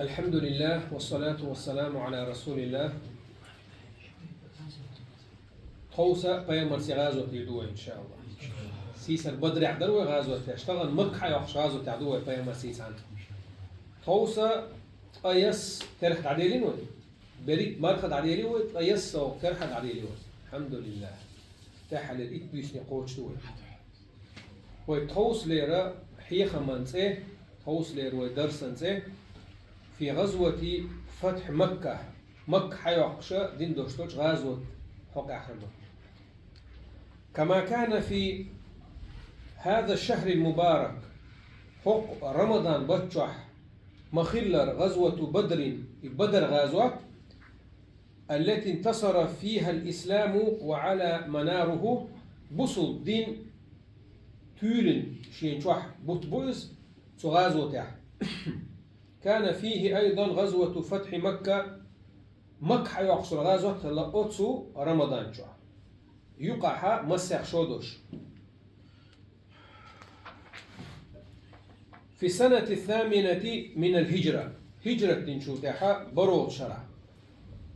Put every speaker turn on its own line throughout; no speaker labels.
الحمد لله والصلاة والسلام على رسول الله. خوسة بيامر غازوة يدوه إن شاء الله. سيس البدر يعدلوا غازوة يشتغل مكحة يخش غازوة يعدوه بيامر سيس عنه. خوسة أيس كرخت عديلين وين بريد مرخد عديلين وين أيس أو كرخت عديلين وين. الحمد لله. تحل الإيد بيسني قوش توه. ويتخوص ليرة حيخة منسه خوص ليرة ودرسنسه في غزوة فتح مكة. مكة حيوقشة دين دوشتوش غزوة حق أحرمه. كما كان في هذا الشهر المبارك حق رمضان بتشح مخلر غزوة بدر غزوة التي انتصر فيها الإسلام وعلى مناره بصل دين تولن شينشوح بطبوز غزوة تاع كان فيه أيضا غزوة فتح مكة. مكة يقصر غزوة لأوتسو رمضان شو يقع مسح شودوش في السنة 8 من الهجرة. هجرة تنشو تاعها بروغ شرع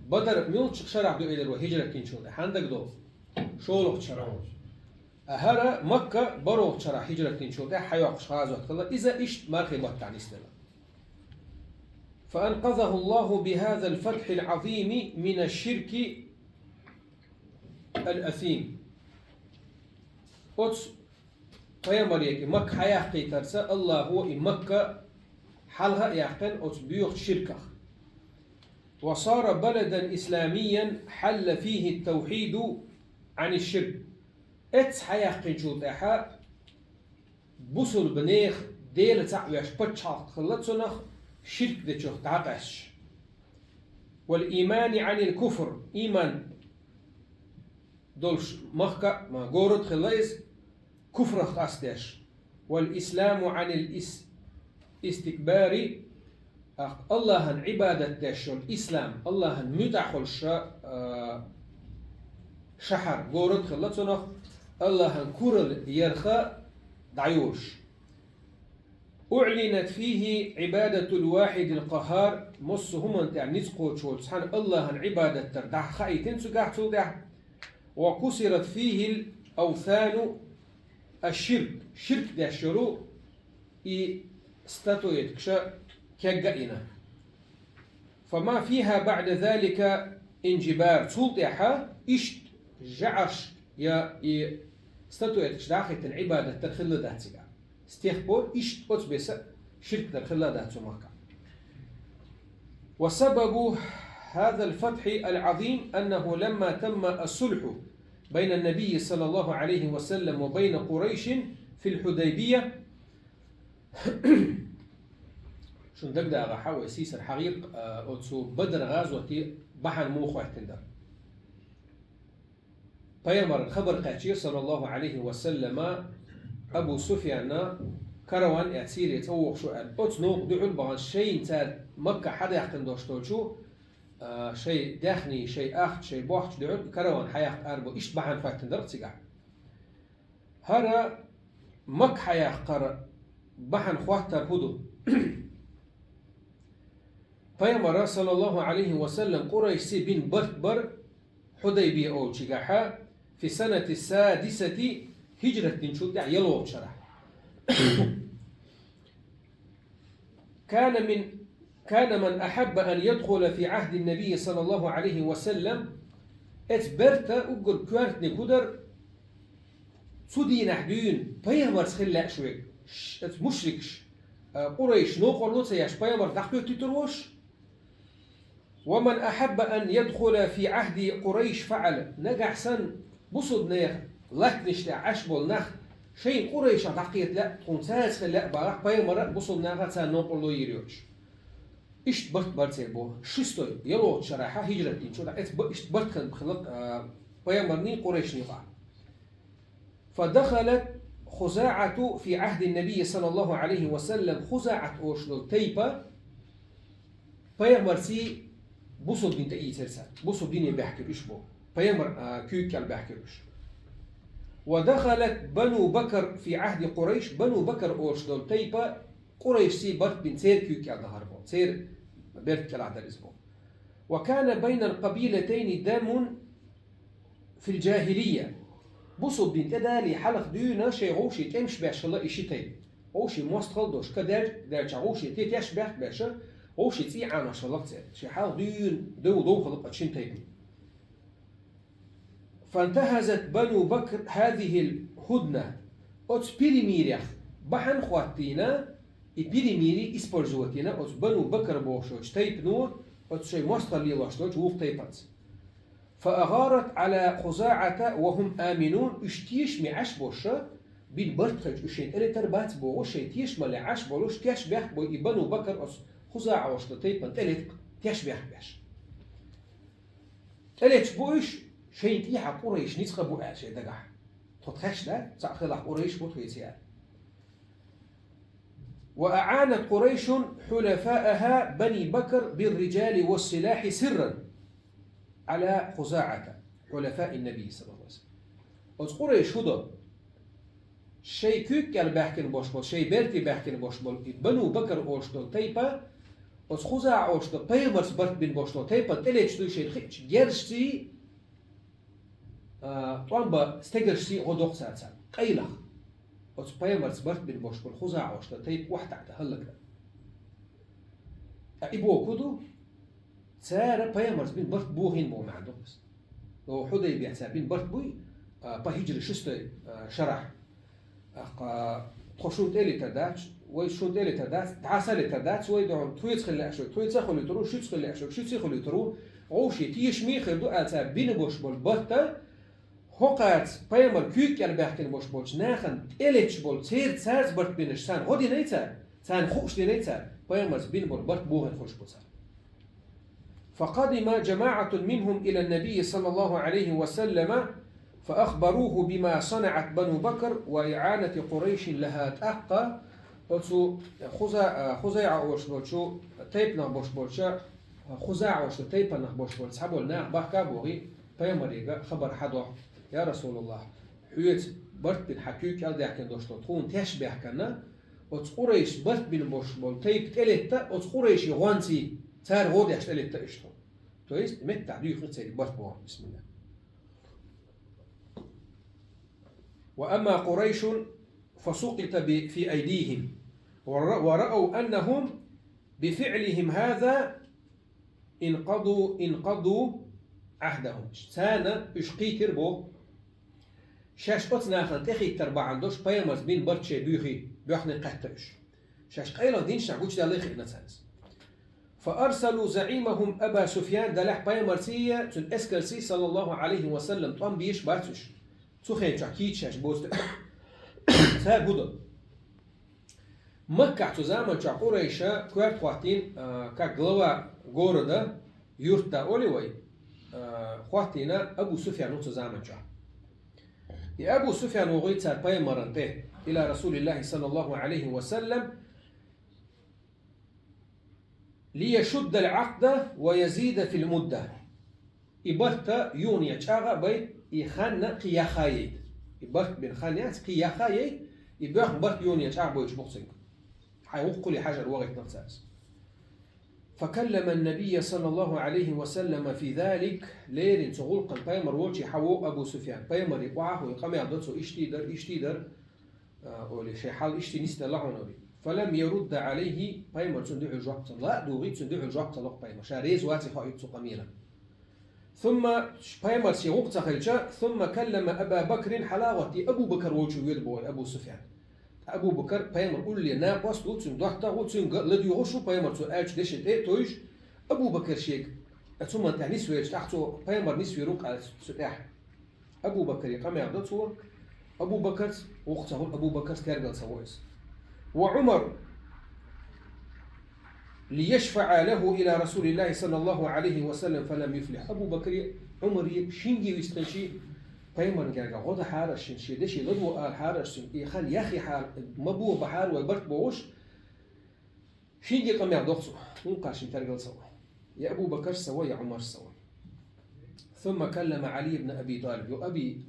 بدر ميلتش شرع دو إلى هجرة تنشو تاعها عندك دو شولوغ شرع أهرا مكة بروغ شرع هجرة تنشو تاعها يقص غزوة إذا إيش مارخي بطع نستلا. فأنقذه الله بهذا الفتح العظيم من الشرك الأثيم. أتس قيامر يكي مكة حياقي ترسى الله هو مكة حلها يقن أتس بيوخ شركة. وصار بلدا إسلاميا حل فيه التوحيد عن الشرك. أتس حياقي جوتاها بوصل بنيخ ديل تعويش بتشاق خلطسنخ شرك دتشوخ تعقش. والإيمان عن الكفر إيمان دولش مخكا ما جورد خلاص كفر خاستش. والإسلام عن الاستكبار الله عبادة تشون إسلام الله متعخل شحر جورد خلاصنخ الله كورل يرخى دعيوش. أعلنت فيه عبادة الواحد القهار مصهم أنت نسقو شول سبحان الله عبادة تردح خايتين سقاح تودح. وكسرت فيه الأوثان الشرك شرك ده شروع استطويت كجائنا. فما فيها بعد ذلك انجبار سلطحة إشت جعش يا استطويت داخل العبادة تدخل ذاتها استيخبور إشت أتبس شرك تدخل ذاته مكة. وسبب هذا الفتح العظيم أنه لما تم الصلح بين النبي صلى الله عليه وسلم وبين قريش في الحديبية شون دقدا غحاوي سيس الحقيق أتسو بدر غازوة بحن موخو احتندر بيامر الخبر قاتشي صلى الله عليه وسلم أبو سفيان كروان اعتير يتوق شو أتنوق دعون بغان شيء انتار مكة حدا يحتندوش تولشو شيء داخني شيء أخت شيء بوحش دعون كروان حياة أربو إيش بحن فاتندر تسيقع هرا مك حياة قر بحن خواتر هدو فيامر صلى الله عليه وسلم قريش سي بن بر حديبية أو تشيقعها في السنة 6 هجرة تنشد يلوغ شرح. كان من أحب أن يدخل في عهد النبي صلى الله عليه وسلم اتبرتا أقول كوارتني كودر سودي نحدين بيامر سخلا شوي مشركش قريش نوقر لوتسياش بيامر دخلو تتروش. ومن أحب أن يدخل في عهد قريش فعل نجح سن بصد نيخ لكنش عشبول نخ شيء قريش عقيت لا تنساس خلا بارح بيامر بصد ناغا سن نوقر لو يريوش إيش برت بو شستوي يلو شرحة هجرة دين شو إيش برت كان بخلق بيامرني قريش نقع. فدخلت خزاعة في عهد النبي صلى الله عليه وسلم خزاعة أوشلو تيبا بيامرسي بوصل دين تأيي سلسل بوصل دين يبحكي إيش بو بيامر كيوك يبحكي إيش. ودخلت بنو بكر في عهد قريش بنو بكر أوشلو تيبا قريش سي برت بن سير كيوك يا ظهر بو سير بيرت كلا الأسبوع. وكان بين القبيلتين دم في الجاهلية بصوا بين تدالي حلق دينا شيء غوشي تمش باش الله إشي تي غوشي موستقل دوش كدر درجة غوشي تيتيش باش باشا غوشي تي عنا شلق تي شي حلق دين دو خلق أتشين تيبي. فانتهزت بنو بكر هذه الهدنة أتس بيريميريخ بحن خواتينا بيريميري إسبرزوتينا أتس بنو بكر بوشوش تيب نور أتس شي موستقل ليلاشتوش ووق تيبات. فأغارت على خزاعة وهم آمنون اشتيش معش بوشة بين برتخج اشين إلي تربات بو شيتيش مالي عش بولوش تيش بيخ بو يبنو بكر أس خزاعة وشتطيبا تلت تيش بيخ بيش تلت بوش شيتيح قريش نسخة بو شي دقح تتخش ده تأخذ قريش بو تيسيال. وأعانت قريش حلفاءها بني بكر بالرجال والسلاح سرا على خزاعة حلفاء النبي صلى الله عليه وسلم. از قريش هدا شيء كيك قال بحكن باشبال شيء برتي بحكن باشبال بنو بكر أشتل تيبا از خزاعة أشتل بيمرس برت بن باشتل تيبا تليش دو شيء خيش جرشتي طنبا استجرشتي غدوق ساتسان قيلخ از بيمرس برت بن باشبال خزاعة أشتل تيب واحد تهلك إبوه كدو سارة بيمرس بن برت بوهين بو معدوس لو حدا بيحسب بن برت بوي بهجر شست شرح تخشون تالي تداتش ويشون تالي تداتش تعسل تداتش ويدعون تويت خلي أشوي تويت خلي ترو شيت خلي أشوي شيت خلي ترو عوشي تيش مي خدو ألتا بين بوش بول برتا هقات بيمر كيك يعني بحكي بوش بولش ناخن إليتش بول تير تسارز برت بينش سان غادي نيتا سان خوش دي نيتا بيمر بين بول برت بوهن خوش بوسان. فقدم جماعة منهم إلى النبي صلى الله عليه وسلم فأخبروه بما صنعت بنو بكر وإعانة قريش لها تأقى وتسو خزاعة وشبولشو تيبنا بوشبولشا خزاعة وشبول تيبنا بوشبول سحبولنا بحكا بوغي بيمريغا خبر حدو يا رسول الله حيوت برت بن حكيوك يالد يحكين دوشتو تخون تيش بيحكنا وتس قريش برت بن بوشبول تيب تلتا وتس قريش يغوانتي تار غود يحتلت تأشتو تويست متى ديو خلصي برت بوغ بسم الله. وأما قريش فسقط في أيديهم ورأوا أنهم بفعلهم هذا انقضوا عهدهم. سانا اشقي تربو شاش قطنا تخي تربع عندوش بيمز بين برتشي بيخي بيخني قحتش شاش قيلا دين شعبوش دا ليخي نتسانس. فأرسلوا زعيمهم أبا سفيان دلح بيمرسية تن اسكرسي صلى الله عليه وسلم طن بيش باتش تخيل شاكيت شاش بوست سا بودا مكة زمان شا قريشة كوارت خواتين كغلوا غوردا يورتا أوليوي خواتينا أبو سفيان نوت زمان شا يا أبو سفيان وغيت سار بيمرنته إلى رسول الله صلى الله عليه وسلم ليشد العقد ويزيد في المدة. إبرت يونيا شاغا بيت يخان قياخايد إبرت بن خانيات قياخايد إبرت برت يونيا شاغا بيت بوكسينج حيوق كل حاجة الوقت نفسه. فكلم النبي صلى الله عليه وسلم في ذلك ليرين تغول قن بيمر وجه حوو أبو سفيان بيمر يقعه ويقام يعضته إشتيدر أولي شيء حال إشتي نستر لعون أولي فلم يرد عليه بيمر تندع الجواب لا دوغي تندع الجواب تلق بيمر شاريز واتي خائط قميلا. ثم بيمر سيغوق تخلجا ثم كلم أبا بكر حلاوتي أبو بكر وجه يدبوي أبو سفيان أبو بكر بيمر قول لي نابوس دو تندحتا وتنق لدي غشو بيمر تؤالج ديشت إيه تويش أبو بكر شيك ثم تعني سويش تحتو بيمر نسوي روك على سلاح أبو بكر يقام يعضته أبو بكر وقته أبو بكر كارجل سويس. وعمر ليشفع له إلى رسول الله صلى الله عليه وسلم فلم يفلح. أبو بكر عمر يشينجي ويستنشي بيمر جاga غدا حارش شي دشي لدو قال حارش يخل يخي حار مبو بحار وبرت بوش شينجي قام يعضخصو نقاش ترجل سوا يا أبو بكر سوا يا عمر سوا. ثم كلم علي بن أبي طالب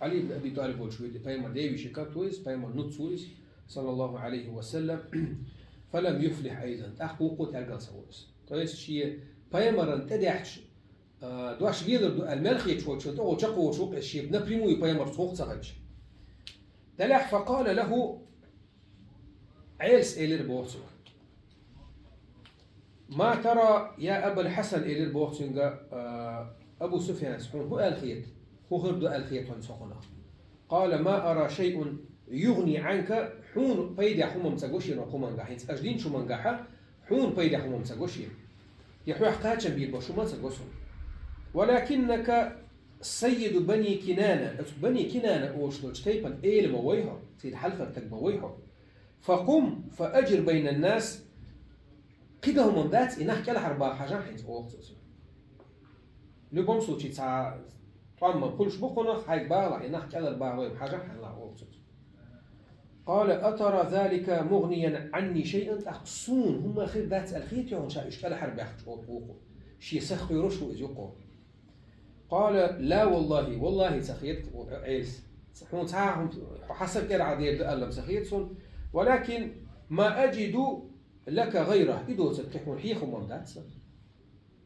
علي بن أبي طالب وشوي بيمر ديوي شكاتويس بيمر نوتسويس صلى الله عليه وسلم فلم يفلح أيضا تحقوق ترجل سويس то есть شيء поймаран тедяхч دوش гидер до الملخي شو شو تو جقو شو الشيء напрямую поймар صوخ صغج دلح فقال له عيلس إلير بوتسو ما ترى يا أبا الحسن إلير بوتسنجا أبو سفيان سحون هو الخيط هو غردو الخيط ونسخنا قال ما أرى شيء يغني عنك حون بيدي حمم تغوشي وحمم غاحين أجدين شو من غاحا حون بيدي حمم تغوشي يحوي حقاتشا بيبو شو ما تغوشون ولكنك سيد بني كنانة بني كنانة أوشلو تيبا إيل مويها سيد حلفة تكبويها فقم فأجر بين الناس قدهم من ذات إنه كلا حربا حاجة حين وقت لبوم سوتشي تا طعم كلش بقنا حيك بالا إنه كلا الباوي حاجة حين لا وقت قال أترى ذلك مغنيا عني شيئا أقصون هم خير ذات الخيط يهون شاء إشكال حرب يحكي وقوقه شي سخ يرش وإزيقه قال لا والله سخيت عيس سحون تعهم حسب كده عادية ألم سخيتهم ولكن ما أجد لك غيره إدو تكحون حيخ ومن داتس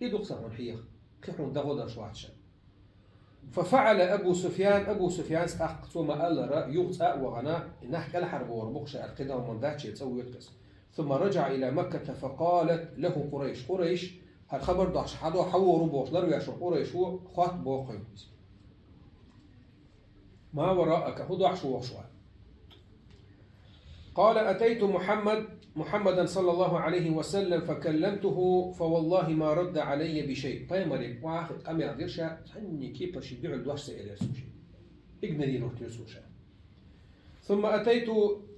إدو قصحون حيخ كحون دغودر شواتش ففعل أبو سفيان استحقت وما ألر يغتأ وغنا إنح الحرب وربقش القدام ومن داتش يتسوي يتكس ثم رجع إلى مكة فقالت له قريش هالخبر داش حدو حو ربوش لرو يشو قريش هو خات بوقي ما وراءك هو داش وشوا قال أتيت محمدا صلى الله عليه وسلم فكلمته فوالله ما رد علي بشيء فيمري واخد قمي عديرشا تحني كيف يدعو الدوش سئل يرسوشي اقندي نوح ترسوشا ثم أتيت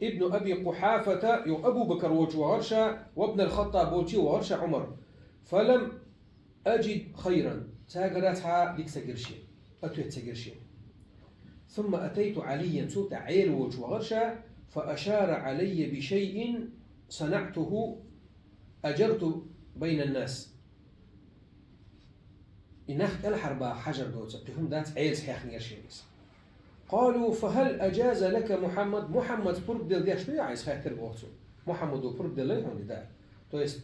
ابن أبي قحافة يو أبو بكر وغرشا وابن الخطاب بوتي وغرشا عمر فلم أجد خيرا تاقراتها لك سجرشي أتويت سجرشي ثم أتيت عليا سوت عيل وغرشا فأشار علي بشيء صنعته أجرت بين الناس إنك الحرب حجر دوت تهم ذات عيل صحيح نيرشينيس قالوا فهل أجاز لك محمد فرد دل شنو عايز خير تربوتو محمد فرد دل هون ده تو است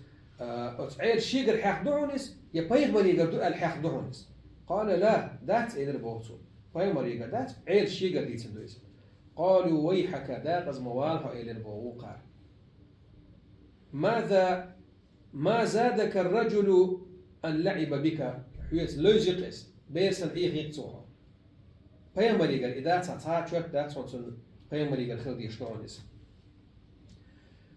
عيل شيغر حق دونس يا بايغ مريغر دو الحق دونس قال لا ذات عيل ربوتو بايغ مريغر ذات عيل شيغر دي تندويس قالوا ويحك ذات أزموالها إلى البوقار ما زادك الرجل أن لعب بك حيث لوجيقس بيرسن إيه يقصوها بيامريغر إذا تتعاطوك ذات صنصن بيامريغر خلدي يشتغلنس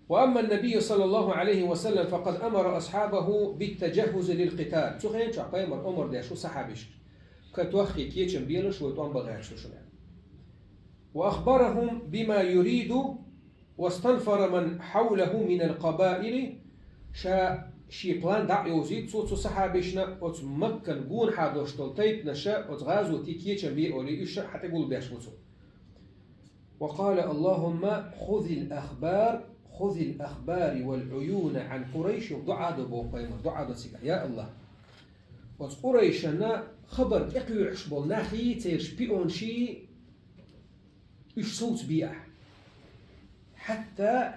وأما النبي صلى الله عليه وسلم فقد أمر أصحابه بالتجهز للقتال شو خيان شو بيامر أمر ده شو صحابيش كتوخي كيتشن بيلش ويتوان بغير شو وأخبرهم بما يريد واستنفر من حوله من القبائل شي بلان دع يوزيد صوت صحابيشنا وتمكن جون حادوش تلتيب نشاء وتغازو تيكيتش بيقولي إيش حتى يقول بيش وصو وقال اللهم خذ الأخبار والعيون عن قريش دعاء بوقيمة دعاء سيكا يا الله وقريشنا خبر إقوي عشبول ناخي تيرش بيون شي إيش صوت بيع حتى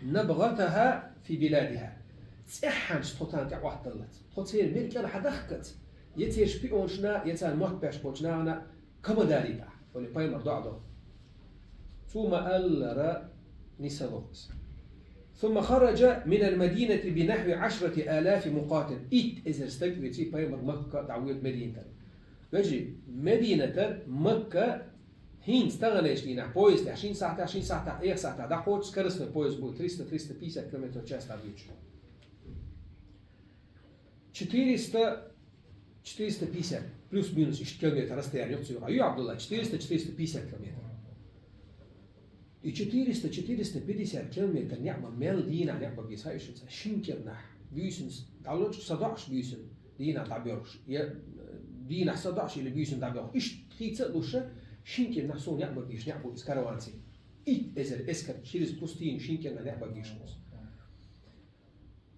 نبغتها في بلادها تسحن شطوطان تاع واحد طلت خوتير ملك انا حدخكت يتيش بيونشنا يتال موت باش بوشنا انا كما داريتا ولي بايمر دعدو ثم ألر نسابوكس ثم خرج من المدينة بنحو 10,000 مقاتل إذا استقبلت بايمر مكة دعوية مدينة بجي مدينة مكة هين استغنيش لينا بويز 20 ساعة إيه ساعة دقوت سكرسنا بويز بو 350 كيلومتر جاست عبيش 450 بلس مينوس 20 كيلومتر رست يعني يقصي يا عبد الله 450 كيلومتر 450 كيلومتر نعمة ميل دينا نعمة بيس هاي شنكر نح بيسنس تعالوش 11 بيسن دينا تعبيرش يا دينا 11 اللي بيسن تعبيرش إيش تخيت دوش شنكر نحسون نعمة بيش نعمة إسكاروانسي إذا إسكر شيرز بوستين شنكر نعمة بيش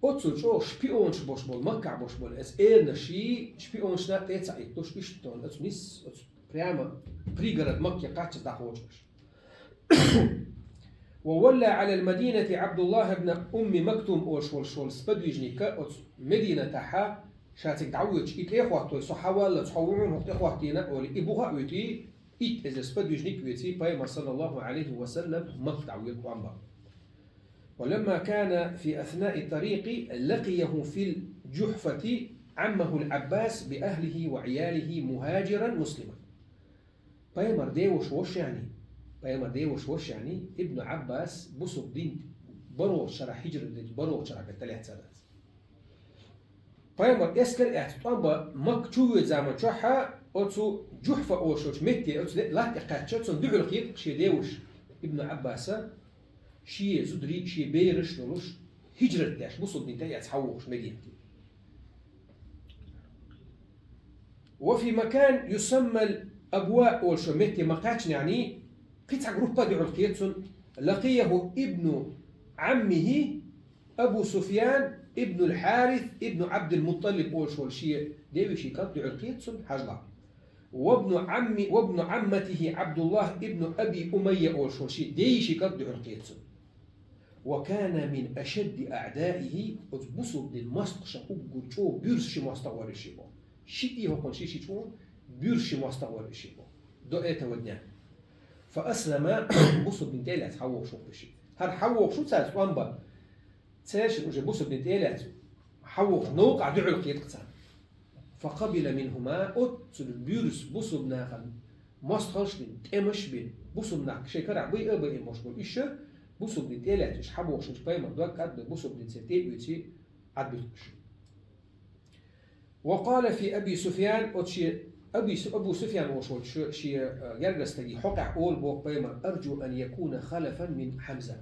أتصل شو شبيونش boş bol makka boş bol es نشي شبيونش نا تيتسعي توش إشتون أتصل نيس прямо пригород Макки قاعد تدخوش وولى على المدينة عبد الله بن أم مكتوم أوش سبدوجنيكا مدينة تحا شاتك دعويتش إت إخواتو صحوال تصحوون هو إخواتينا ولي إبوها ويتي إت إذا سبدوجنيك ويتي بايما صلى الله عليه وسلم مك دعويت وانبا. ولما كان في أثناء الطريق لقيه في الجحفة عمه العباس بأهله وعياله مهاجرا مسلما. بايمر ديوش وش يعني؟ بايمر ديوش وش يعني؟ ابن عباس بصب دين برو شرع هجر برو شرع بالثلاث سنوات. بايمر اسكر اعتبار مكتوب زمان شحا أتو جحفة أوشوش متى أتو لا تقاتش أتو دعو القيد شي ديوش ابن عباس شي زدري شي بيرش نلوش هجرة داش بصب دين تاعي تحوش مدينة. وفي مكان يسمى الأبواء أولشو متى مقاتش يعني قطع جروبا دعو القيد لقيه ابن عمه أبو سفيان ابن الحارث ابن عبد المطلب أولشو شي ديوي شي كان دعو القيد حجلا. وابن عمته عبد الله ابن أبي أمية أولشو شي ديوي شي كان دعو القيد. وكان من أشد أعدائه أتبصد للمستقشة أقول شو بيرش مستوى الشيبو شيء هو كون شيء شون بيرش مستوى الشيبو دقيته ودنيا فأسلم بصد من تيلات حوق شو بشي هر حوق شو تسال وانبا تساش وجه بصد من تيلات حوق نوقع دعو القيد قتان فقبل منهما أتل بيرس بصد ناخن مستقش بين تمش بين بصد ناخ شيء كرع بي أبي مشغول إيش بوسو بن تيلات إيش حبوا وشنش بايما دوك عد بوسو بن ستيل ويتي عد بيتوش. وقال في أبي سفيان أتشي أبو سفيان وشوش شي يرجس تجي حقع أول بوق بايما أرجو أن يكون خلفا من حمزة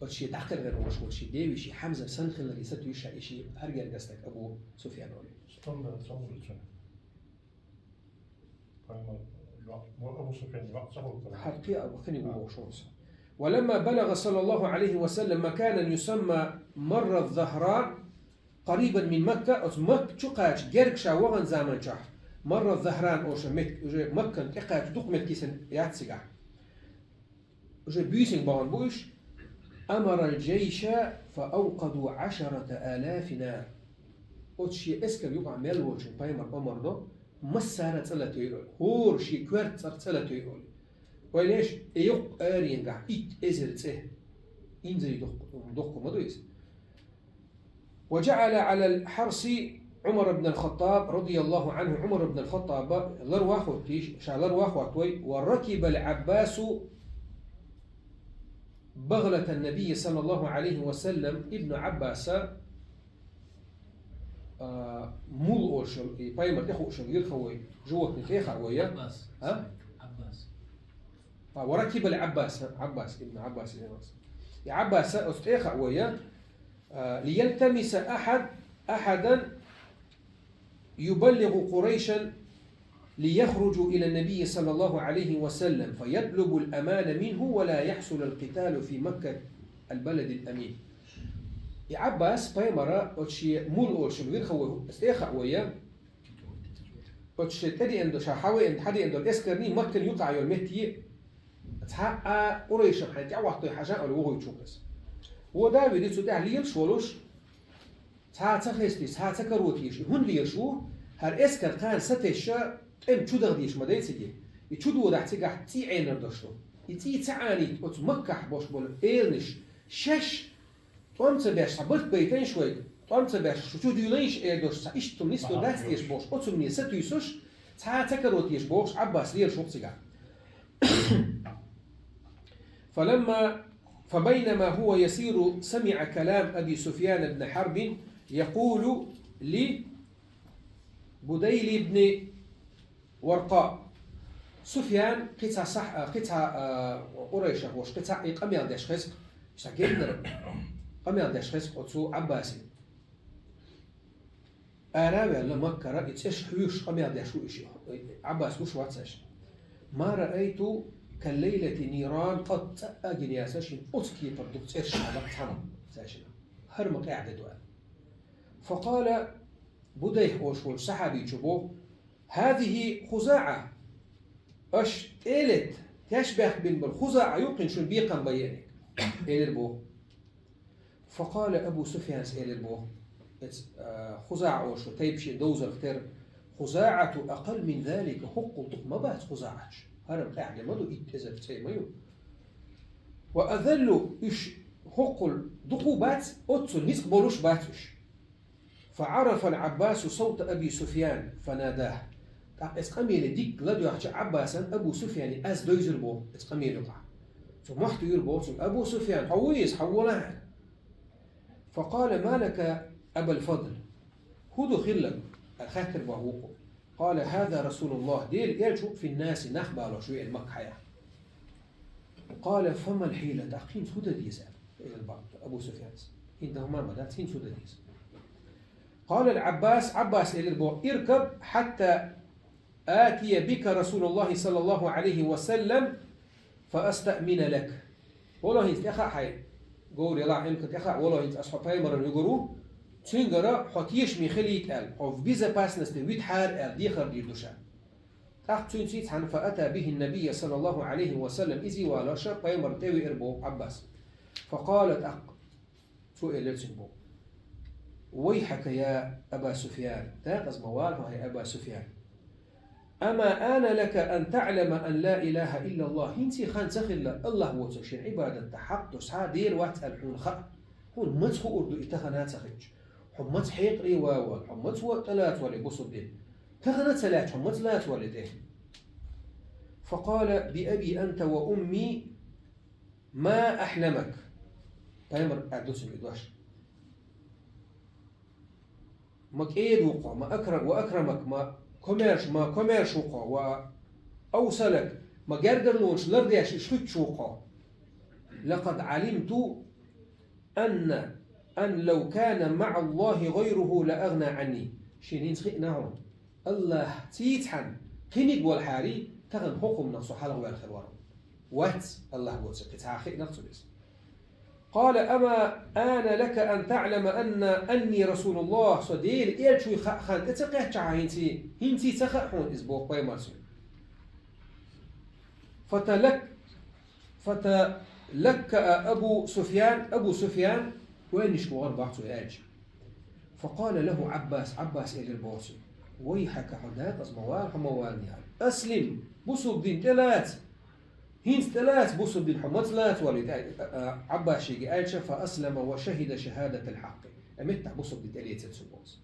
أتشي تعقل غير وشوش شي ديوي شي حمزة سنخل اللي ستو يشع شي هرجع يرجس تك أبو سفيان ولي.
أبو سفيان
حقيقة أبو خني وشوش. ولما بلغ صلى الله عليه وسلم مكانا يسمى مر الظهران قريبا من مكة مكة شقاش جركشا وغن زمان شح مر الظهران أو مكة تقاش دقمت كيسن ياتسقع بيسن بان بوش أمر الجيش فأوقدوا 10,000 نار أتشي إسكر يقع ملوش بايمر أمر دو مسارة تلاتو يقول هور شي كوارت تلاتو يقول وليش يق أرين قاع إت إزرته إنزل دق مدويس. وجعل على الحرس عمر بن الخطاب رضي الله عنه عمر بن الخطاب لرواخو تيش شالرواخو توي وركب العباس بغلة النبي صلى الله عليه وسلم ابن عباس مول أوشل بايمر تخو أوشل يرخوي جوة نتيخا ويا
عباس
ها
عباس
وركب العباس عباس ابن عباس عباس أستيخا ويا ليلتمس أحدا يبلغ قريشا ليخرجوا إلى النبي صلى الله عليه وسلم فيطلب الأمان منه ولا يحصل القتال في مكة البلد الأمين. عباس بايمرا أتشي مول أوشل ويرخو أستيخا ويا أتشي تدي عنده شاحوي عند حد عنده الإسكرني مكة يقع يوم متي تحقق قريشا حتى وقت حاجة ولا وهو يشوفس هو ده بدي تودع ليل شولوش تخيستي تكروتيش هون ليل شو هر إسكر كان ستشة أم شو دغديش ما دايتسجي يشود وده تيجح تي عينر داشتو يتي تعاني وتمكح باش بول إيرنش شش توام تباش عبرت بيتين شوي توام تباش شو ديوليش إيردوش إيش تمنيستو داتيش باش أتمني ستيسوش تكروتيش باش عباس ليل شو تيجح فبينما هو يسير سمع كلام أبي سفيان بن حرب يقول لبديل بن ورقاء سفيان قطع قريشة وش قطع قميان داش خسق شاكيدنا قميان داش خسق أتسو عباسي أراوي لما كرا يتسش حيوش قميان داش وإشي عباس وش واتسش ما رأيت كالليلة نيران قد أجن يا ساشين أسكي بردك إرش على تمام ساشين هرم قاعدة دوال فقال بديح وشول سحابي جبوه هذه خزاعة أش تيلت تشبه بالخزاعة يمكن شو بيقن بيانك إلربو. فقال أبو سفيان إلربو خزاعة وشو تيبشي دوزر اختر خزاعة أقل من ذلك حق ما بات خزاعة هرم قاعد مدو إتزل تيميو وأذل إش حق دقوبات أتسل نسق بولوش باتش. فعرف العباس صوت أبي سفيان فناداه. اسقميل ديك لدو يحكي عباسا أبو سفيان أز دوزر بو اسقميل يقع ثم محتو يربو أبو سفيان حويس حولها. فقال ما لك أبا الفضل هدو خلق الخاتر وهوقه. قال هذا رسول الله دير يرجو في الناس نخبال شوية المكحية. قال فما الحيلة تحقين سودة ديزا إلى البعض أبو سفيان إنهما بدأت هين سودة ديزا. قال العباس عباس إلى البو اركب حتى آتي بك رسول الله صلى الله عليه وسلم فأستأمن لك. والله إنت أخا حي قول يلا عمك أخا والله إنت أصحابي مرة يقولوا تنقرأ حتيش مخليت أل أو بيزا باس نستويت حار أل ديخر دي دوشان. تحت تنسيت عن فأتى به النبي صلى الله عليه وسلم إذي ولا شر بيمر تاوي إربو عباس. فقالت سؤال لتنبو ويحك يا أبا سفيان تاقز موالها يا أبا سفيان أما آن لك أن تعلم أن لا إله إلا الله هنتي خان تخل الله وتشين عبادة حق تسعى دير واتأل حون خط هون متخو أردو إتخنا تخج حمت حيق ريواوال حمت وطلات ولي بصد دين تغنى تلات حمت لات ولده. فقال بأبي أنت وأمي ما أحلمك تايمر أدوسن إدواش ما كيد وقع ما أكرم وأكرمك ما كوميرش وقع وأوصلك ما جرجر لونش لرديش شلتش وقع. لقد علمت أن لو كان مع الله غيره لأغنى عني شينين سخيناهم الله تيتحن قنق والحاري تغن حكم نقصو حاله والخير ورم وات الله قوتك تتاخي نقصو بس. قال أما آن لك أن تعلم أني رسول الله صدير إيرشوي خان اتقيت شعا هنتي تخحون إزبوق باي مرسو. فتلك أبو سفيان وين يشكو غربعته ياج. فقال له عباس إلى البوسي ويحك حداك أزموال يعني أسلم بصب دين ثلاث هين ثلاث بصب دين حمد ثلاث ولد عباس يجي آيش فأسلم وشهد شهادة الحق أمتع بصب دين ثلاثة سبوس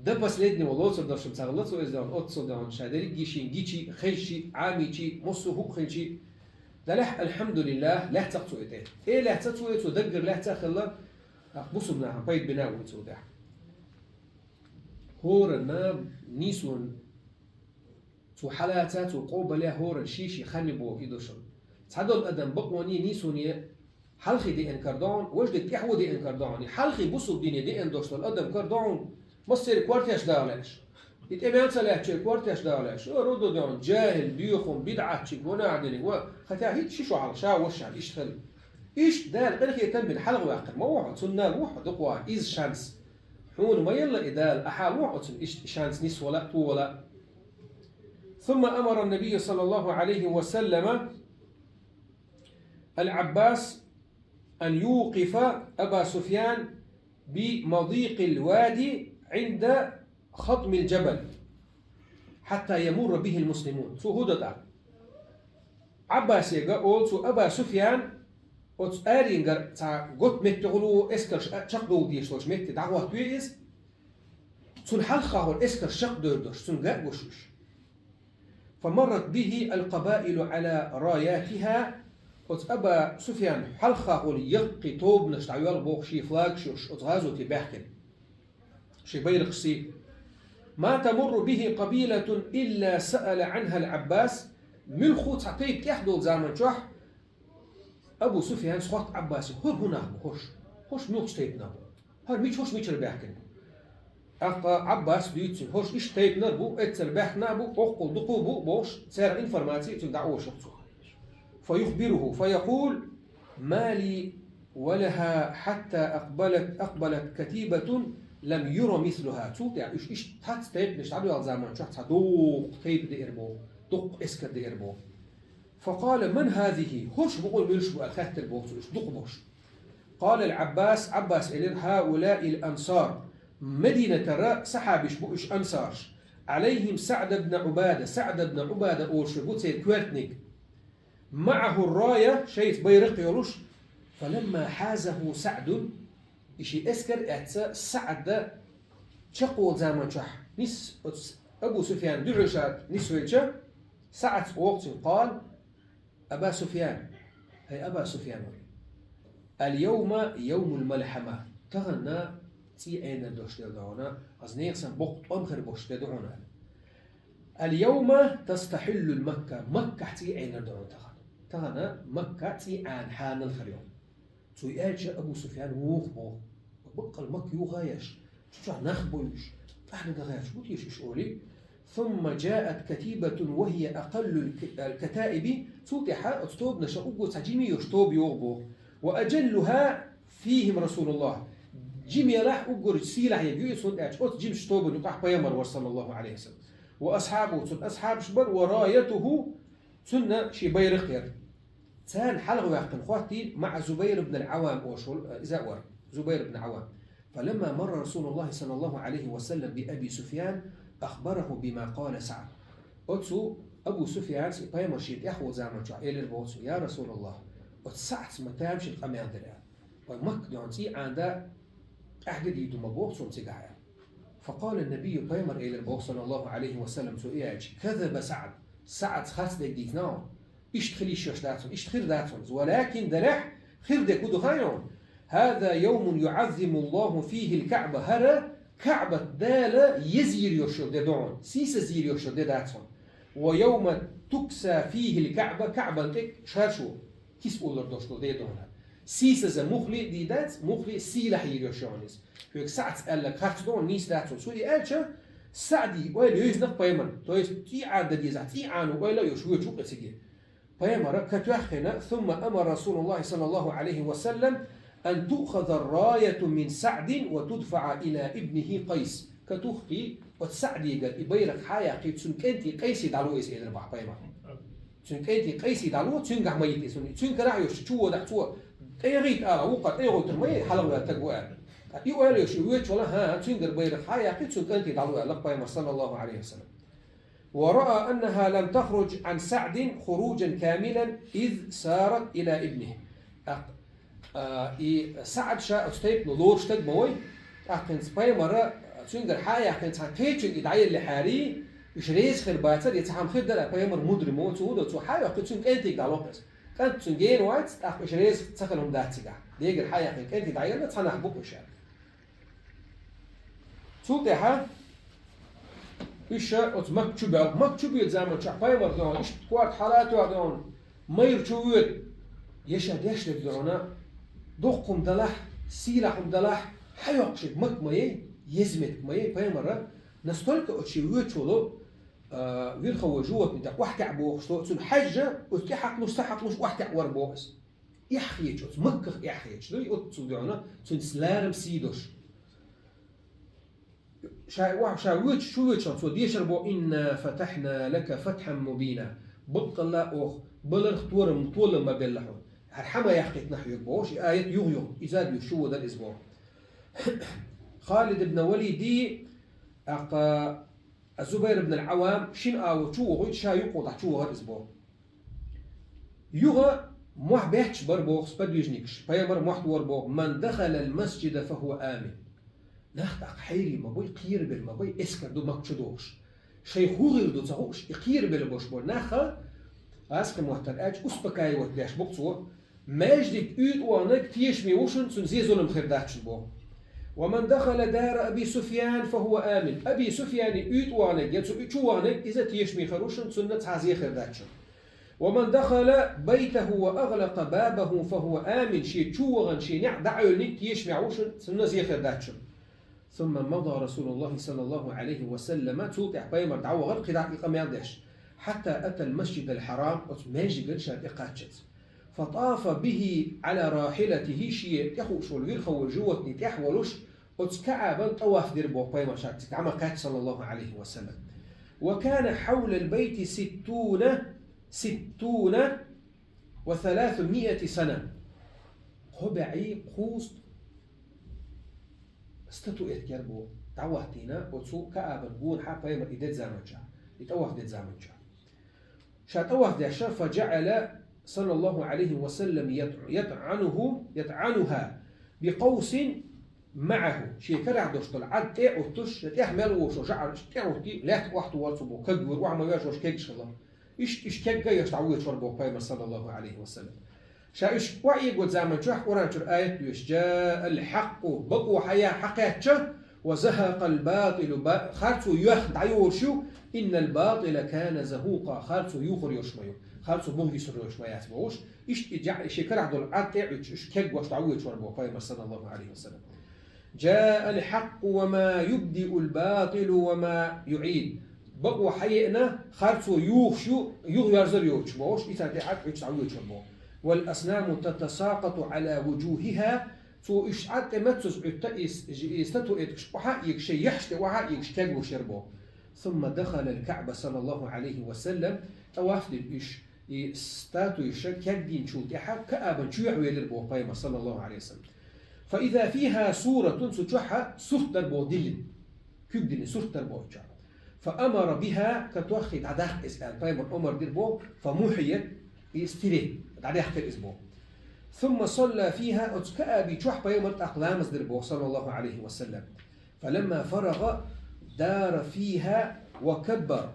دبس ليدني والله صدر شمس غلطوا إذا أتصل دهون شادري جيشي خيشي عاميشي مصو هو خيشي لح الحمد لله لا تقطو إيه لا تقطو دقر لا تخلى بصب نعم بيت بناء وتودع هور الناب نيسون تو حالاتات وقوبله هور الشيشي خنبو إيدوشن تعدل أدم بقواني نيسوني حلقي دي إنكاردون وجدت يحو دي إنكاردون حلقي بصب ديني دي إندوشن الأدم كاردون مصير كوارتيش داولاش يتأمين سلاح كوارتيش داولاش ردو دون جاهل بيوخم بدعة شيكونا عدني وختاه هيت شيشو على شا وش على يشتغل إيش دال غير يتم بالحلقة واقع ما واحد سنة واحد دقوا إيز شانس حون ما يلا إدال أحال واحد إيش شانس نس ولا تو ولا. ثم أمر النبي صلى الله عليه وسلم العباس أن يوقف أبا سفيان بمضيق الوادي عند خطم الجبل حتى يمر به المسلمون. سو هدى عباس يقول سو أبا سفيان وتس أرينجر تا قط متغلو إسكر شق ديش لوش مت دعوة تويس سن حلقة هو إسكر شق دوردش سن جاء وشوش. فمرت به القبائل على راياتها وتس أبا سفيان حلقة هو يقي توب نشتعيال بوق شي فلاج شوش وتغازو تبحكن شي بيرقسي ما تمر به قبيلة إلا سأل عنها العباس ملخو تعطيك يحدو زامن شح أبو سفيان سخط عباسي هر هنا هوش ميوش تيب نابو هر ميش هوش ميش رباحكن عباس بيتسن هوش إيش تيب نربو اترباح نابو أقل دقوبو بوش سير إنفرماتي تلدعوه شخصه فيخبره فيقول ما لي ولها حتى أقبلت كتيبة لم يرى مثلها توت يعني إيش تات تيب مش تعدو على زمان شخص دوق تيب دي إربو دوق إسكر دي إربو. فقال من هذه؟ هوش بقول ملش بقى الخات البوكس دقبوش. قال العباس عباس إلين هؤلاء الأنصار مدينة ترى سحابش بوش أنصارش عليهم سعد بن عبادة. سعد بن عبادة أوش قلت سيد كويرتنيك معه الراية شيء بيرق يلوش. فلما حازه سعد إشي أسكر أتسا سعد شقو زمان شح نس أبو سفيان دعشات نسويتشا سعد وقت قال أبا سفيان هي أبا سفيان اليوم يوم الملحمة تغنى تي أين دوش تدعونا أزنيقسن بوقت أمخر بوش تدعونا اليوم تستحل المكة مكة تي أين دعونا تغنى مكة تي عن حان الخريوم تو يأتي أبو سفيان ووخبو بقى المكة يغايش شو نخبوش احنا دغايش بوتيش إشولي. ثم جاءت كتيبة وهي أقل الكتائب توتح أستوب نشأوبو تجيمي يشتوب يوغبو وأجلها فيهم رسول الله جيمي لاح أقر سيلح يجوي سون أت جيم شتوب نقاح بيمر صلى الله عليه وسلم وأصحابه سن أصحاب شبر ورايته سنة شي بيرقير تان حلقوا يحقن خواتي مع زبير بن العوام أوشول إزاور زبير بن العوام. فلما مر رسول الله صلى الله عليه وسلم بأبي سفيان أخبره بما قال سعد. أتسو أبو سفيان بيمر شيت يحوى زامن شو إلى البوتسو يا رسول الله أتسعت متامش القميان درا ومك دونتي عنده أحد يدوم بوتسو تجاهه. فقال النبي بيمر إلى البوت صلى الله عليه وسلم سؤال كذب سعد خاص ديك ناو اشتخلي شوش داتون اشتخير داتون ولكن درح خير دكودو خايون هذا يوم يعظم الله فيه الكعبة هرا كعبة دالة يزير يوشو دون سيس زير يوشو داتون ويوم تكسى فيه الكعبة كعبة تك شاشو كيس أولر دوشتو دون سيس زا مخلي دي دات مخلي سيلح يوشونيس فيك سعد قال لك خاطر دون نيس داتون سوري قالشا سعدي ويلا يزنق بيمن تويس تي عاد دي زع تي عانو ويلا يوشو يشوق تسجي بيمر كتوخنا. ثم أمر رسول الله صلى الله عليه وسلم أن تؤخذ الراية من سعد وتدفع إلى ابنه قيس كتوخي وتسعدي قال إبيرك حياة تسنك أنت قيسي دعلو إيس إدر بح بيمر تسنك أنت قيسي دعلو تسنك عميت تسنك رعيوش شو دعتوا تيغيت وقت أيغو ترمي حلوة تقوى يقول يوش يوش ولا ها تسنك إبيرك حياة تسنك أنت دعلو لك بيمر صلى الله عليه وسلم. ورأى أنها لم تخرج عن سعد خروجا كاملا إذ سارت إلى ابنه. سعد شاء استيب نلور شتق موي أكن سباي مرة تنقر حياة أكن تحكيتشن إدعي اللي حاري يشريز خير باتر يتحم خير دل أباي مر مدري مو تود وتو حياة أكن تنق أنتي دالوكس كان تنجين وايت أخ يشريز تسخلهم داتيجا ديجر حياة أكن أنتي دعي اللي تحنا حبوك وشان توتها إيش أت مكتوب زمان شعبي مردون إيش قوات حالاته عدون ما يرجعون يشهد دعونا دقهم دلح سيلهم دلح حيوقشك مكمية يزمت مية باي مرة نستلك أشيوه شلو ويرخوا جوات نتاع واحد عبوه شلو تون حاجة وتحق مستحق مش واحد عور بوس يحيج مكخ يحيج لو يقط دعونا تون سلارم سيدوش شاويت شو شو ديش ربو إن فتحنا لك فتحا مبينا بقى الله أخ بلرخ تورم طول ما بيلحون هرحما يحكي نحو يبوش آية يغيو إزاد يشو ذا الأسبوع. خالد بن وليد أقا الزبير بن العوام شين آو شو غيت شا يقوض شو هذا الأسبوع يغا موح بيحتش بربوخ سبد يجنيكش بيامر موح وربوخ من دخل المسجد فهو آمن ناخد حيري ما بوي قير بال ما بوي اسكر دو مكتشدوش شيء هو غير دو تزوش يقير بال بوش بول ناخا اسكر محتر اج اسبكاي وتداش بوكسو ماجدك ايد وانك تيش ميوشن سن زي ظلم خير داتش بو. ومن دخل دار ابي سفيان فهو امن ابي سفيان ايد وانك يتسو شو وانك اذا تيش مي خروشن سنه تعزي خير داتش. ومن دخل بيته واغلق بابه فهو امن شي تشوغن شي نع دعولك تيش ميوشن سنه زي خير داتش. ثم مضى رسول الله صلى الله عليه وسلم توقع بيمر دعوة غرق دقيقة ما يدش حتى أتى المسجد الحرام وتماجي قرشة إقاتشت فطاف به على راحلته شيء يخوش والويرخو جوة نتيح ولوش وتكعبا طواف دربو بيمر شاكتك عما قات صلى الله عليه وسلم. وكان حول البيت 60 60 و300 سنة خبعي قوست استتو اتكربو تعوهتينا وتسو كأبن قون حقا يمر إدت زامنشا يتأوه دت زامنشا شات أوه دهشا فجعل صلى الله عليه وسلم يطعنها بقوس معه شيء كرع دوشتل عد تعوتش تعمل وشو جعل تعوتي لا وقت ورصبو كجور وعمل يجوش كيش الله إيش كجا يشتعوي شربو قيم صلى الله عليه وسلم شايش وعي قد زمان شو قرآن شر آية يش جاء الحق بقوا حياة حقيقة وزهق الباطل خالصو يخد عيور شو إن الباطل كان زهوقا خالصو يخر يشميو خالصو بوه يسر يشميات بوش إيش شكر عدل عد إيش كج وشتعوي شربو قيم صلى الله عليه وسلم جاء الحق وما يبدئ الباطل وما يعيد بقوا حيئنا خالصو يوخشو يغيرزر يوشموش إذا تعد يشتعوي شربو والأصنام تتساقط على وجوهها تو إشعات متسوس يستتو إتشبها يكشي يحشت وها يكشتاج وشربه ثم دخل الكعبة صلى الله عليه وسلم توافد إيش يستاتو يشكدين شو تحا كأبا شو يحوي للبو قيمة صلى الله عليه وسلم فإذا فيها سورة ستشحها سورة البو دلن كيبدن سورة البو فأمر بها كتوخي عداخ إسأل قيمة أمر ديربو فموحيت يستري بعد يحكي الأسبوع ثم صلى فيها أتكأبي شوح بيومت أقلام الدربو صلى الله عليه وسلم فلما فرغ دار فيها وكبر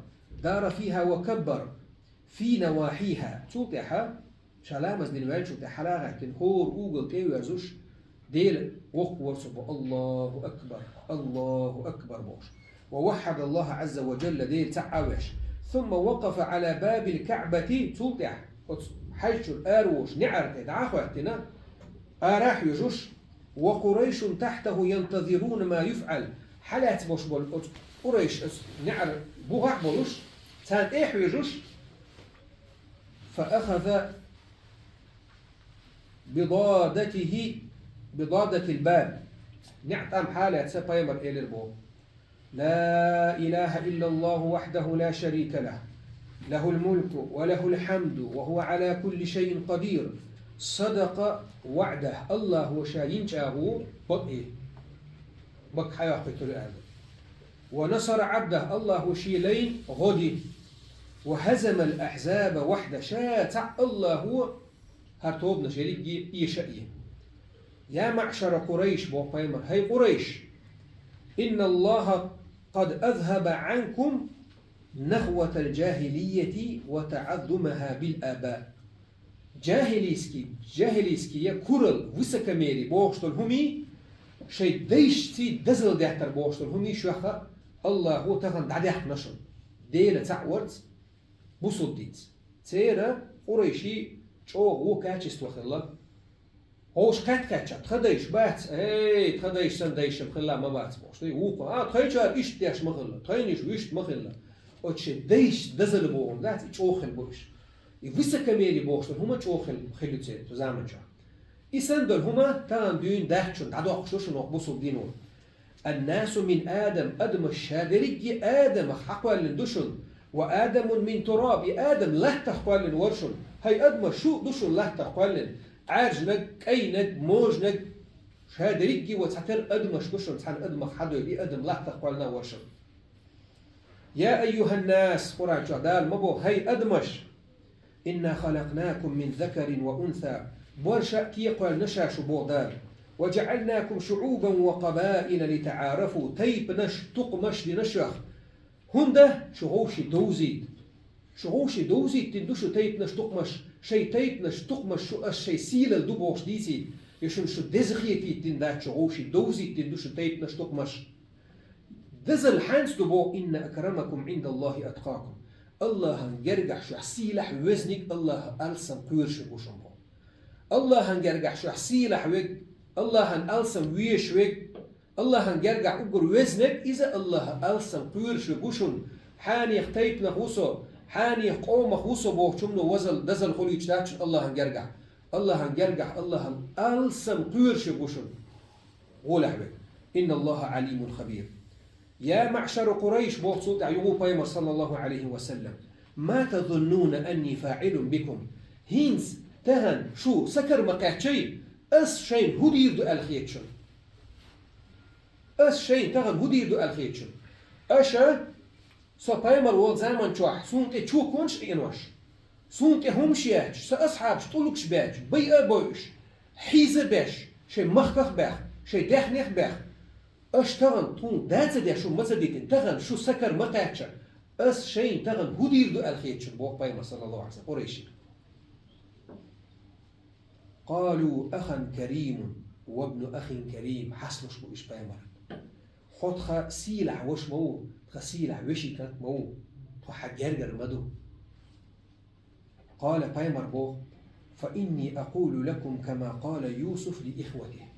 في نواحيها توتيها شلامز دلوال شو تحلاها تنهور أوغل تيو يرزوش ديل وقت ورسبو الله أكبر بوش ووحد الله عز وجل ديل تعاوش ثم وقف على باب الكعبة توتيها حيث الأروش نعرت دعاخواتنا راح يجوش وقريش تحته ينتظرون ما يفعل حالات مش بول قريش نعر بوغاح بولوش تان إيح يجوش فأخذ بضادة الباب نعتم حالات سبايمر إلى البو لا إله إلا الله وحده لا شريك له الملك وله الحمد وهو على كل شيء قدير صدق وعده الله وشاين شاهو بق حياة الآن ونصر عبده الله شيلين غدي وهزم الأحزاب وحده شاتع الله هرتوبنا شريك يشأيه يا معشر قريش بو قيمر هي قريش إن الله قد أذهب عنكم نخوة الجاهلية وتعظمها بالآباء جاهليسكي يا كورل وسكميري بوشتل همي شيء ديشتي دزل دهتر بوشتل همي شوخة الله هو تغن دعديح نشر ديلة تعورت بصديت تيرا قريشي شو هو كاتشست وخلا هوش كاتشت تخديش بات تخديش سنديش مخلا ما بات بوشتي هو تخيشار إيش تيش مخلا تخينيش ويشت مخلا وتش ديش دزل بوهم ذات تشوخل بوش يفسك كميري بوشتل هما تشوخل خلوتين تزامن جا يسندل هما تان دين دهشون تعدو خشوشن وقبوسوا دينون الناس من آدم أدم الشادري آدم حقوال لندشن وآدم من تراب آدم لا تخوال ورشن هاي أدم شو دشن لا تخوال عارجنك أينك موجنك شادري وتحتر أدم شدشن تحن أدم حدو بي أدم لا تخوالنا ورشن يا أيها الناس قرآن شهدال مبو هاي أدمش إنا خلقناكم من ذكر وأنثى برشا كيقوال نشاش بودار وجعلناكم شعوبا وقبائل لتعارفوا تيب نش تقمش لنشخ هنده شغوشي دوزيد تندوشو تيب نش تقمش شي تيب نش تقمش شو الشي سيل الدوبوش ديسي يشن شو دزخيتي تندات شغوشي دوزيد تندوشو تيب نش تقمش دزل حانس دبو إن أكرمكم عند الله أتقاكم الله هنجرجح شو حسيلح وزنك الله ألسم قيرش بوشنبو الله هنجرجح شو حسيلح ويك الله هنألسم ويش ويك الله هنجرجح أقر وزنك إذا الله ألسم قيرش بوشن حاني اختيب نخوصو حاني قوم خوصو بوشنو وزل دزل خلو يجتاكش الله هنجرجح الله ألسم قيرش بوشن غولح ويك إن الله عليم خبير يا معشر قريش بوصوت عيوب بيمر صلى الله عليه وسلم ما تظنون أني فاعل بكم هينز تهن شو سكر مقاتشي أس شين هدير دو الخيتشن أس شين تهن هدير دو الخيتشن أشا سبايمر وول زمان شوح سونتي شو كونش إنوش سونتي هم شياج سأصحابش طولكش باج بيئة بوش حيزة باش شي مخكخ باخ شي داخنيخ باخ أش تغن تون داتsa دي شو مزديتن تغن شو سكر مقاتشا أس شين تغن هدير دو الخيتشن بوق بايمر صلى الله عليه وسلم قريشي قالوا أخا كريم وابن أخ كريم حسنش بو إش بايمر خد سيلع وش مو سيلع وشي كانت مو تحا جرجر مدو قال بايمر بو فإني أقول لكم كما قال يوسف لإخوته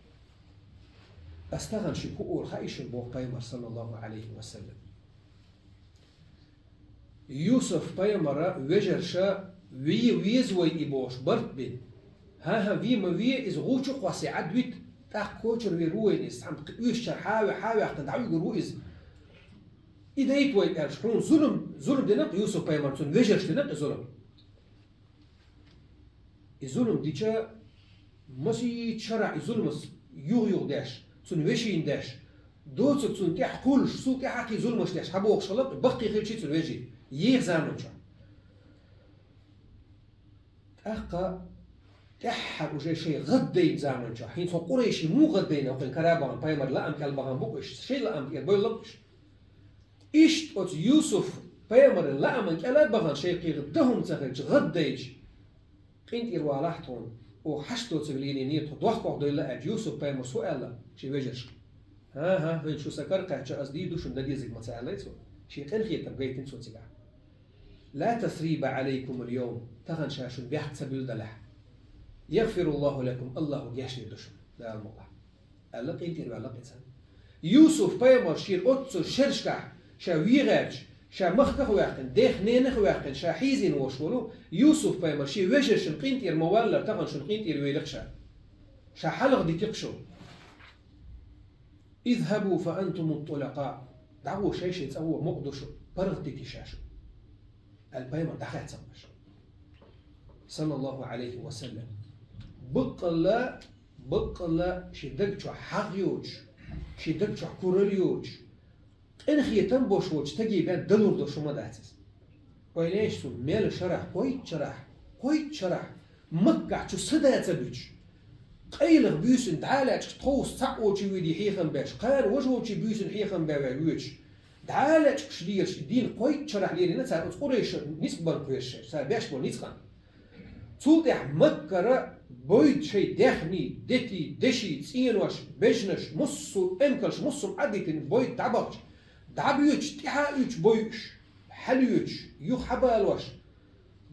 أستغن شكوء خايش بو بايمر صلى الله عليه وسلم يوسف بايمر وجرشا ويزوي إبوش برد بين ها في ما في إز غوشو قواسي عدويت تاق كوشر ويروين إز عم تقويش حاوي أختن دعوي قرويز إذا يتوي إرشحون ظلم دينق يوسف بايمر تون وجرش دينق ظلم الظلم ديشا ماشي تشرع الظلم يغ داش تون وشين داش دوت تون تح كلش سو تحكي ظلمش داش حبوق شلط بقي خير شي تون وجي يغ زامن شو أخا تحر وجي شيء غدين زامن شو حين سو قريشي مو غدين أو كرابان بايمر لا أم كالبان بوكش شيء لا أم يبوي لبش إيش أت يوسف بايمر لا أم كالبان شيء قي غدهم تخرج غديج قينت إروالاحتون وحشتو تغليني نيت ضحكوا دولا أج يوسف بايمر سؤال شي وجش ها وين شو سكر قاعد أصدي دوش ندي زي ما سألتوا شيء قن خير تبغي تنسوا تجاه لا تثريب عليكم اليوم تغن شاشون بيحت سبيل دلح يغفر الله لكم الله يشني دشم لا الموضوع قال قينت إروالا إنسان يوسف بايمر شير أتسو شرشكح شا ويغاج شا مخكخ واقن ديخ نينخ واقن شا حيزين وشولو يوسف بايمر شي وجر شنقينت إر موالر تغن شنقينت إر ويلخشا شا حلق دي تقشو اذهبوا فأنتم الطلقاء دعوه شيء تسووا مقدشو برغتي تشاشو البايمر دخلت سمش صلى الله عليه وسلم بقلا شدقشو حقيوج شدقشو كورليوج إنخي تنبوشوج تجي بين دلور دو شما داتس وينيش تو ميل شرح قويت شرح مكع شو صدات بيج قيلغ بيسن دعالاتش تخوص تقوشي ويدي حيخن باش قال وجوشي بيسن حيخن باويوش دعالاتش كشديرش دين قويت شرح ليري نتسا قريش نسبان قويش سا باش بول نسخن تولتح مكرا بويد شي دخني دتي دشي تسينوش بجنش مصو امكلش مصو عديتن بويد تعبقش دعبيوش تحاوش بويش حليوش يخبالوش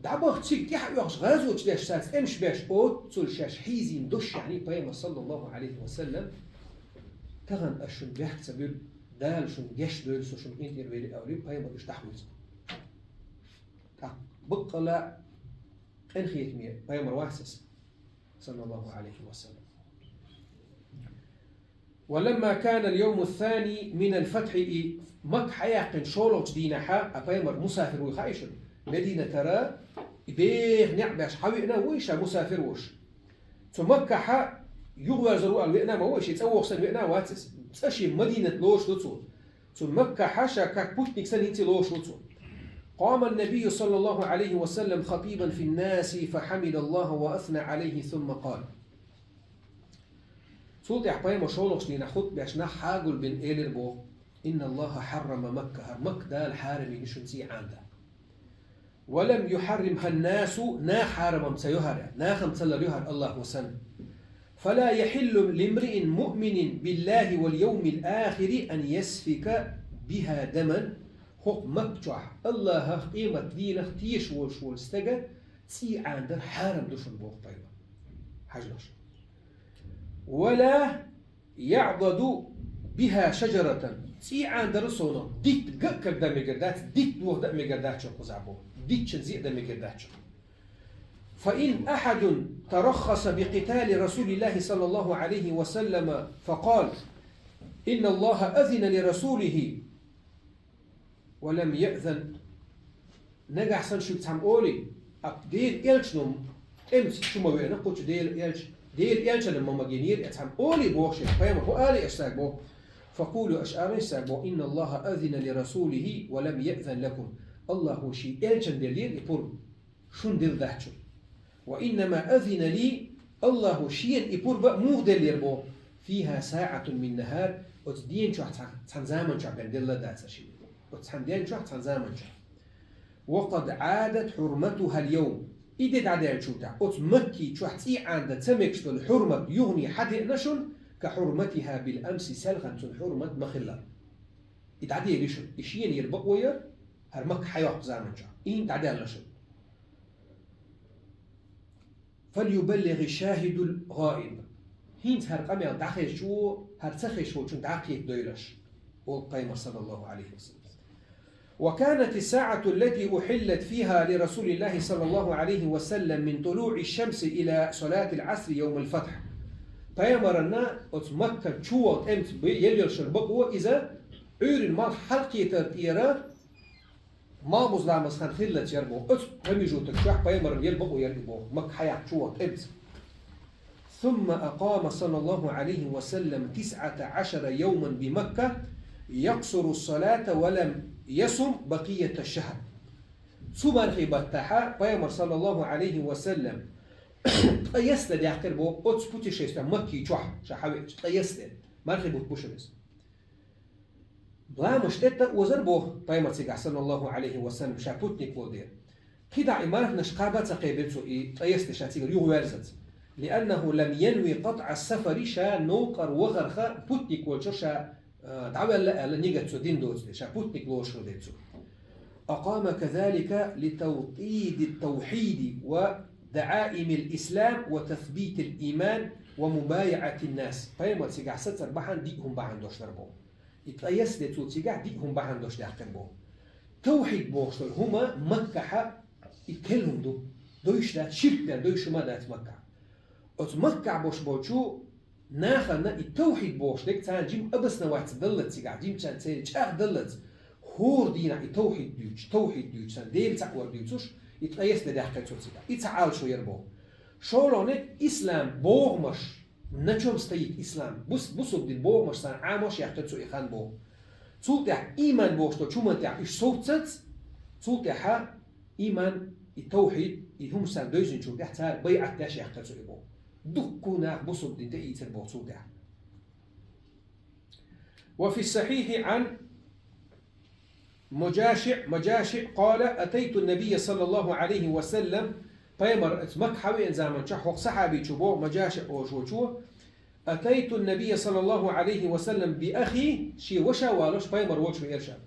دعبق تسيك تحاوش غازوش داش ساس امش باش اوت تول شاش حيزين دوش يعني بايما صلى الله عليه وسلم تغن اشن بيحت سبيل دال شن جش دول سو شن انت يروي اولي بايما دوش تحوز بقلا انخيت مية بايما واسس صلى الله عليه وسلم ولما كان اليوم الثاني من الفتح مك حياقن شولوش دينحا أبايمر مسافر ويخايشن مدينة ترى بيه نعبش حوينا ويشا مسافر وش ثم مكة حا يغوى زروا الوئنا ما ويش يتسوق سن وئنا واتس تساشي مدينة لوش لتصون ثم مكة حاشا كاك بوشنك سن انتي لوش لتصون قام النبي صلى الله عليه وسلم خطيبا في الناس فحمد الله وأثنى عليه ثم قال سولت أحبائي مشولوش لنا خط بأشنا حاجل بن إيلر بو إن الله حرم مكة مكة دا الحارمي نشنسي عنده ولم يحرمها الناس نا حارم سيهر نا خمسل يهر الله وسن فلا يحل لامرئ مؤمن بالله واليوم الآخر أن يسفك بها دما حق مكتوح الله قيمة دينه تيش وشول استجا تسي عنده حارم دشن بوق طيبة حجلش ولا يعضد بها شجرة تسي عنده رسونا ديت قكر دم قردات ديت دوغ دم قردات شو قزعبو ديت شنزيق دم قردات فإن أحد ترخص بقتال رسول الله صلى الله عليه وسلم فقال إن الله أذن لرسوله ولم يأذن نجح سن شو تسمع أولي أبديل إلشنوم إمس شو ما بينا قلت ديل إلش لما ما جنير تسمع أولي بوش فيما هو آلي أشتاق بو فقولوا أشعار أشتاق إن الله أذن لرسوله ولم يأذن لكم الله هو شيء إلشن دليل يقول شون دل ذاتشو وإنما أذن لي الله شيء يقول مو دليل بو فيها ساعة من نهار وتدين شو تنزامن شو بندل ذات شيء وتحمدين شو تنزامن شو وقد عادت حرمتها اليوم إذا عدل شو تاع مكي شو تي عند تمكش الحرمة يغني حد نشن كحرمتها بالأمس سلغة حرمة مخلة إذا عدل ليش إشين يربق وير هرمك حيوق زامن شو إن عدل نشن فليبلغ الشاهد الغائب هينت هرقمي داخل شو هرتخي شو شو داخل دويلش والقيمة صلى الله عليه وسلم وكانت الساعة التي أحلت فيها لرسول الله صلى الله عليه وسلم من طلوع الشمس إلى صلاة العصر يوم الفتح فيمرنا مكة شو أمت يليل شربقوا إذا عور المال حلقية ترتيرا ما مظلام خان خلت يربو هم يجوا تكشح فيمر يلبقوا يربو مكة حياة شو أمت ثم أقام صلى الله عليه وسلم 19 يوما بمكة يقصر الصلاة ولم يصم بقية الشهر سبحان خيبتها بيامر صلى الله عليه وسلم تقيست يحتر بو أتس بوتي شيستا مكي جوح شحاوي تقيست ما خيبوت بوشبس بلا مشتت وزر بو بيامر صلى الله عليه وسلم شابوتني كودير كده إمارة نشقابة تقيبتو تقيست شاتيغر يغوالزت لأنه لم ينوي قطع السفر شا نوقر وغرخة بوتني كولشر شا دعوة لنيجاتسو دين دوتسي شابوتنيك لوشر ديتسو أقام كذلك لتوطيد التوحيد ودعائم الإسلام وتثبيت الإيمان ومبايعة الناس فيما تسيقع ستر بحان ديهم بحان دوش دربو يتقيس ديتسو تسيقع ديهم بحان دوش داقربو توحيد بوشتر هما مكة يتكلم دوش دا شرك دا دوش ما دات مكة مكة بوش بوشو ناخذنا التوحيد بوش ديك تان جيم أبسنا واحد دلت سيقع جيم تان تاني تشاخ دلت هور دينا التوحيد ديوش تان ديل تقوى ديوتوش يتقيس لداخل تول سيقع يتعال شو يربو شولونك إسلام بوغمش نجوم ستيك إسلام بصب دين بوغمش سان عامش يحتدسو إخان بو تولتح إيمان بوش تو شو منتح إش صوتت تولتح إيمان التوحيد يهم سان دوزن شو تحتار بيعة داش يحتدسو إبو دكونا بصد دين تأيتر بوصودا وفي الصحيح عن مجاشع قال أتيت النبي صلى الله عليه وسلم بيمر اتمك حوي انزامن شح وق صحابي شبو مجاشع وشوشو أتيت النبي صلى الله عليه وسلم بأخي شي وشا والوش بيمر وشو إرشا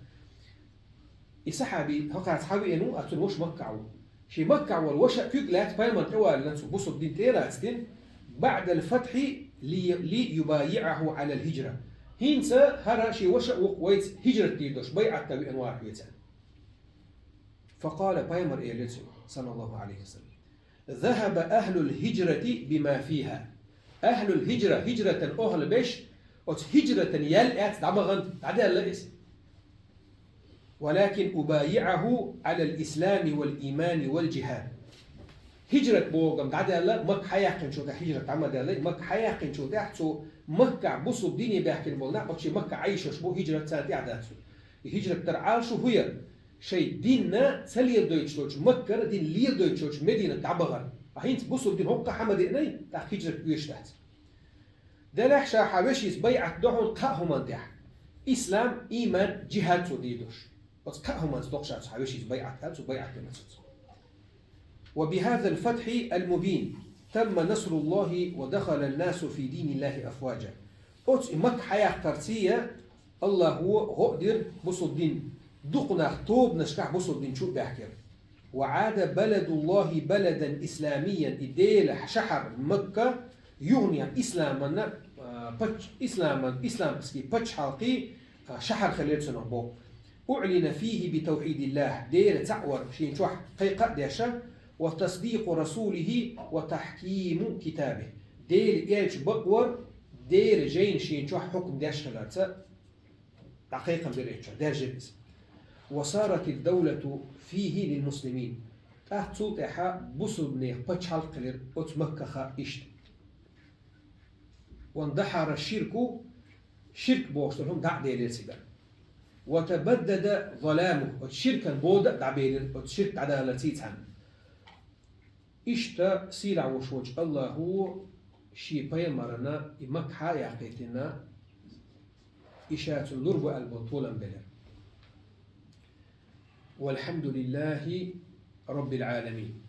الصحابي هقعد حوي إنه أتون وش مكعو شي مكعو والوشا كيقلات بيمر توال لنسو بصد دين تيراتين بعد الفتح ليبايعه على الهجرة هينسا هرا شي وشا وقويت هجرة ديدوش بيعة تبي أنواع حيوتان فقال بايمر إيليتسو صلى الله عليه وسلم ذهب أهل الهجرة بما فيها أهل الهجرة هجرة أهل بيش هجرة يلأت دمغن تعدي اللئيس ولكن أبايعه على الإسلام والإيمان والجهاد هجرة بوغم تعدي الله مك حياقين شو ده هجرة عمد الله مك حياقين شو ده حتو مكة بصو الدنيا بيحكي المولنا بقشي مكة عايشة شبو هجرة سنة عداتو هجرة ترعال شو هي شيء ديننا تليل دويتشلوش مكة دين ليل دويتشلوش مدينة تعبغر عهين بصو الدين هوكا حمد إني تاع هجرة ويش تحت ده لحشا حواشيس بيعة دهون قاهم انتح إسلام إيمان جهاد سو ديدوش بس قاهم انت دوقشا حواشيس بيعة تالسو بيعة تنسوس وبهذا الفتح المبين تم نصر الله ودخل الناس في دين الله أفواجا مك حياة ترسية الله هو قدر بصو الدين دقنا توب نشكح بصو الدين شو بيحكي وعاد بلد الله بلدا إسلاميا إديل شحر مكة يغني إسلاما إسلام سكي بتش حلقي شحر خليل سنبو أعلن فيه بتوحيد الله دير تعور شين شوح قيقة ديشا وتصديق رسوله وتحكيم كتابه دير إيش بقور دير جين شين شوح حكم ديش خلالته دقيقا بالإيش دير جبس وصارت الدولة فيه للمسلمين أحتصلت إحا بصبني بتشحل قلر أتمكخ إشت واندحر الشرك شرك بوشتهم دعدي للسبا وتبدد ظلامه الشرك بودا دعبيل الشرك عدالتي عن إشتا سيلع وشوج الله هو شي بيمرنا إمكحا يعقيتنا إشات اللرب البطولا بلا والحمد لله رب العالمين.